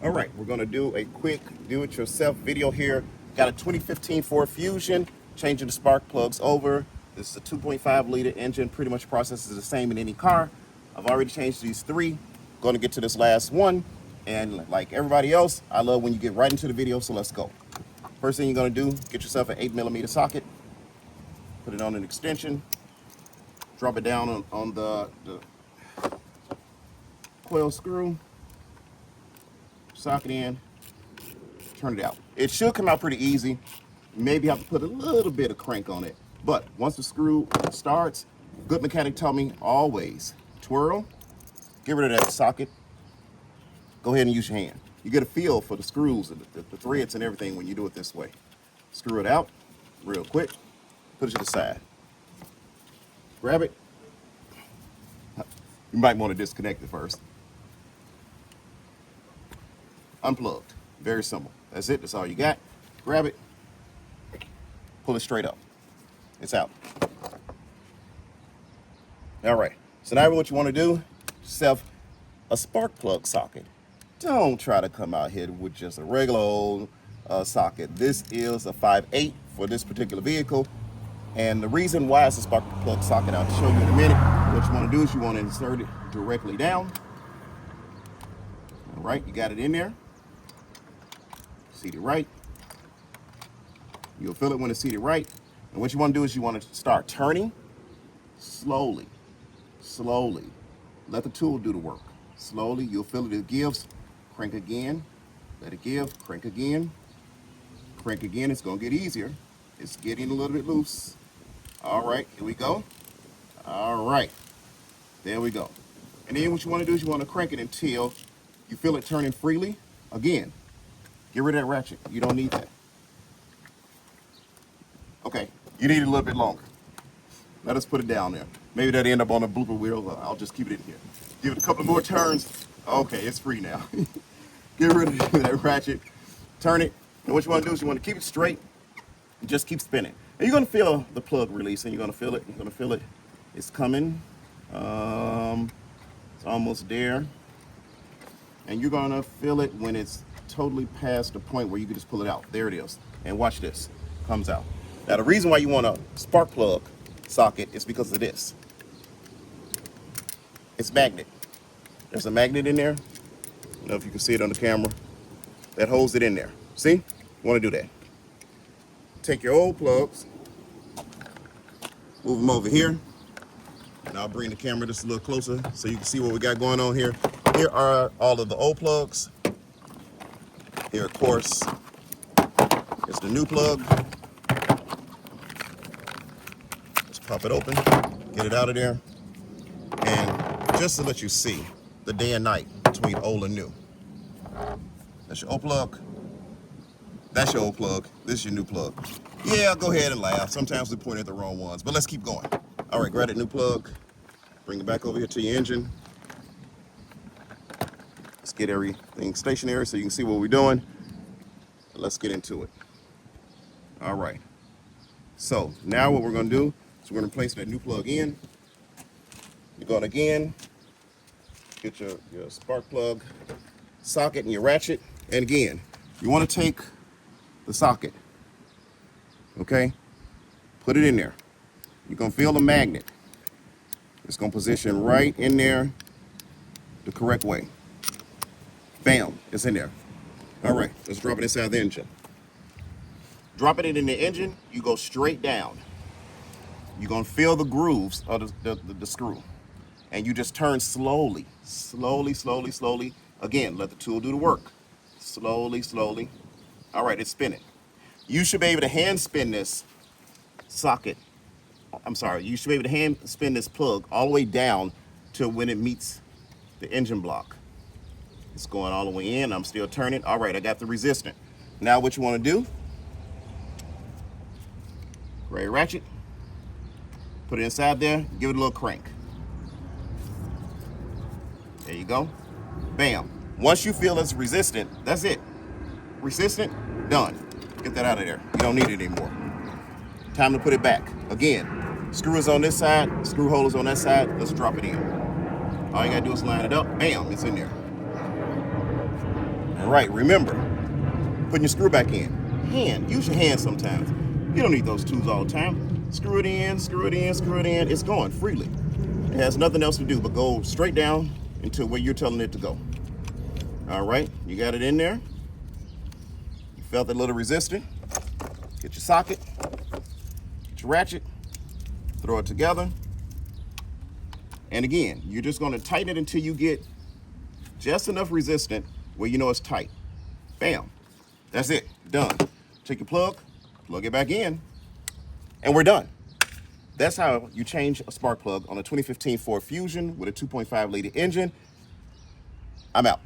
All right, we're gonna do a quick do-it-yourself video here. Got a 2015 Ford Fusion, changing the spark plugs over. This is a 2.5 liter engine, pretty much process is the same in any car. I've already changed these three. Gonna get to this last one. And like everybody else, I love when you get right into the video, so let's go. First thing you're gonna do, get yourself an 8mm socket, put it on an extension, drop it down on the coil screw, socket in, turn it out. It should come out pretty easy. You maybe have to put a little bit of crank on it. But once the screw starts, good mechanic taught me always twirl, get rid of that socket, go ahead and use your hand. You get a feel for the screws and the threads and everything when you do it this way. Screw it out real quick, put it to the side. Grab it. You might want to disconnect it first. Unplugged. Very simple. That's it. That's all you got. Grab it. Pull it straight up. It's out. All right. So now what you want to do, yourself a spark plug socket. Don't try to come out here with just a regular old socket. This is a 5/8 for this particular vehicle. And the reason why it's a spark plug socket, I'll show you in a minute. What you want to do is you want to insert it directly down. All right, you got it in there. Seated right. You'll feel it when it's seated right. And what you want to do is you want to start turning slowly, slowly. Let the tool do the work. Slowly, you'll feel it gives. Crank again, let it give, crank again. Crank again, it's gonna get easier. It's getting a little bit loose. All right, here we go. All right, there we go. And then what you wanna do is you wanna crank it until you feel it turning freely. Again, get rid of that ratchet. You don't need that. Okay, you need it a little bit longer. Let us put it down there. Maybe that'll end up on a blooper wheel. I'll just keep it in here. Give it a couple more turns. Okay, it's free now. Get rid of that ratchet. Turn it. And what you want to do is you want to keep it straight and just keep spinning. And you're going to feel the plug releasing. You're going to feel it. You're going to feel it. It's coming. It's almost there. And you're going to feel it when it's totally past the point where you can just pull it out. There it is. And watch this. Comes out. Now, the reason why you want a spark plug socket is because of this. It's magnet. There's a magnet in there. I don't know if you can see it on the camera. That holds it in there. See? You want to do that. Take your old plugs, move them over here, and I'll bring the camera just a little closer so you can see what we got going on here. Here are all of the old plugs. Here, of course, is the new plug. Let's pop it open, get it out of there, and just to let you see the day and night between old and new. That's your old plug. That's your old plug. This is your new plug. Yeah, go ahead and laugh. Sometimes we point at the wrong ones, but let's keep going. All right, grab that new plug. Bring it back over here to your engine. Let's get everything stationary so you can see what we're doing. Let's get into it. All right. So now what we're going to do is we're going to place that new plug in. You're going to again get your spark plug socket and your ratchet. And again, you want to take the socket, okay? Put it in there. You're going to feel the magnet. It's going to position right in there the correct way. Bam, it's in there. All right, let's drop it inside the engine. Dropping it in the engine, you go straight down. You're going to feel the grooves of the screw. And you just turn slowly, slowly, slowly, slowly. Again, let the tool do the work. Slowly, slowly. All right, it's spinning. You should be able to hand spin this socket. I'm sorry, you should be able to hand spin this plug all the way down to when it meets the engine block. It's going all the way in. I'm still turning. All right, I got the resistant. Now what you want to do, grab your ratchet, put it inside there, give it a little crank. There you go. Bam. Once you feel it's resistant, that's it. Resistant, done. Get that out of there. You don't need it anymore. Time to put it back. Again, screw is on this side, screw hole is on that side. Let's drop it in. All you gotta do is line it up. Bam, it's in there. All right, remember, putting your screw back in. Use your hand sometimes. You don't need those tools all the time. Screw it in, screw it in, screw it in. It's going freely. It has nothing else to do but go straight down into where you're telling it to go. All right, you got it in there. You felt that little resistor. Get your socket, get your ratchet, throw it together. And again, you're just gonna tighten it until you get just enough resistance where you know it's tight. Bam, that's it, done. Take your plug it back in, and we're done. That's how you change a spark plug on a 2015 Ford Fusion with a 2.5 liter engine. I'm out.